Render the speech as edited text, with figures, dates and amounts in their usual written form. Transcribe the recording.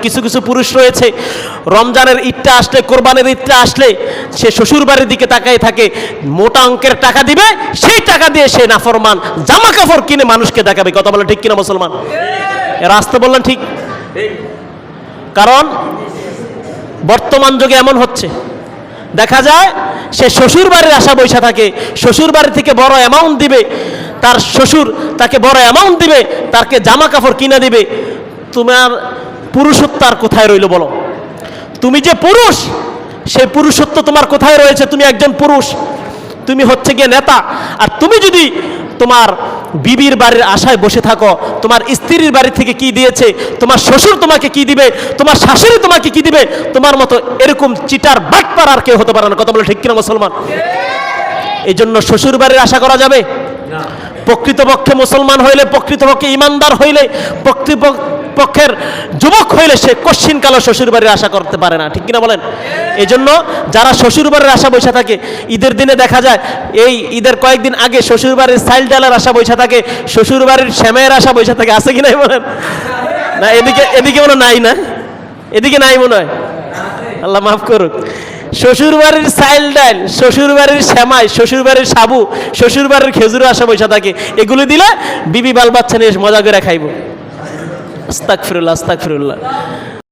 কিছু কিছু পুরুষ রয়েছে রমজানের ঈদটা আসলে, কোরবানির ঈদটা আসলে সে শ্বশুর বাড়ির দিকে তাকাই থাকে, মোটা অঙ্কের টাকা দিবে, সেই টাকা দিয়ে সে নাফরমান জামা কাপড় কিনে মানুষকে দেখাবে। কথা বলে ঠিক কিনা মুসলমান? এর আসতে বললেন ঠিক। কারণ বর্তমান যুগে এমন হচ্ছে, দেখা যায় সে শ্বশুর বাড়ির আশা বৈশা থাকে, শ্বশুর বাড়ি থেকে বড় অ্যামাউন্ট দিবে, তার শ্বশুর তাকে বড় অ্যামাউন্ট দিবে, তাকে জামা কাপড় কিনে দিবে। তোমার পুরুষত্ব আর কোথায় রইল বলো? তুমি যে পুরুষ, সেই পুরুষত্ব তোমার কোথায় রয়েছে? তুমি একজন পুরুষ, তুমি হচ্ছে গিয়ে নেতা। আর তুমি যদি তোমার বিবির বাড়ির আশায় বসে থাকো, তোমার স্ত্রীর বাড়ি থেকে কি দিয়েছে, তোমার শ্বশুর তোমাকে কি দিবে, তোমার শাশুড়ি তোমাকে কি দিবে, তোমার মতো এরকম চিটার বাটপার আর কেউ হতে পারে না। কথা বলে ঠিক কিনা মুসলমান? এই জন্য শ্বশুর বাড়ির আশা করা যাবে? প্রকৃতপক্ষে মুসলমান হইলে, প্রকৃতপক্ষে ইমানদার হইলে, প্রকৃতপক্ষের যুবক হইলে সে কশ্চিনকালে শ্বশুর বাড়ির আশা করতে পারে না। ঠিক কিনা বলেন? এই জন্য যারা শ্বশুর বাড়ির আশা বসে থাকে, ঈদের দিনে দেখা যায়, এই ঈদের কয়েকদিন আগে শ্বশুর বাড়ির চাইল ডালের আশা বসে থাকে, শ্বশুর বাড়ির শ্যামের আশা বসে থাকে। আছে কি নাই বলেন? না, এদিকে মনে নাই, না এদিকে নাই মনে হয়, আল্লাহ মাফ করুক। শ্বশুর বাড়ির চাইল ডাল, শ্বশুর বাড়ির শ্যামাই, শ্বশুর বাড়ির সাবু, শ্বশুর বাড়ির খেজুর আশা বসে থাকে। এগুলো দিলে বিবি বাল বাচ্চা নিয়ে মজা করে খাইব। আস্তাগফিরুল্লাহ, আস্তাগফিরুল্লাহ।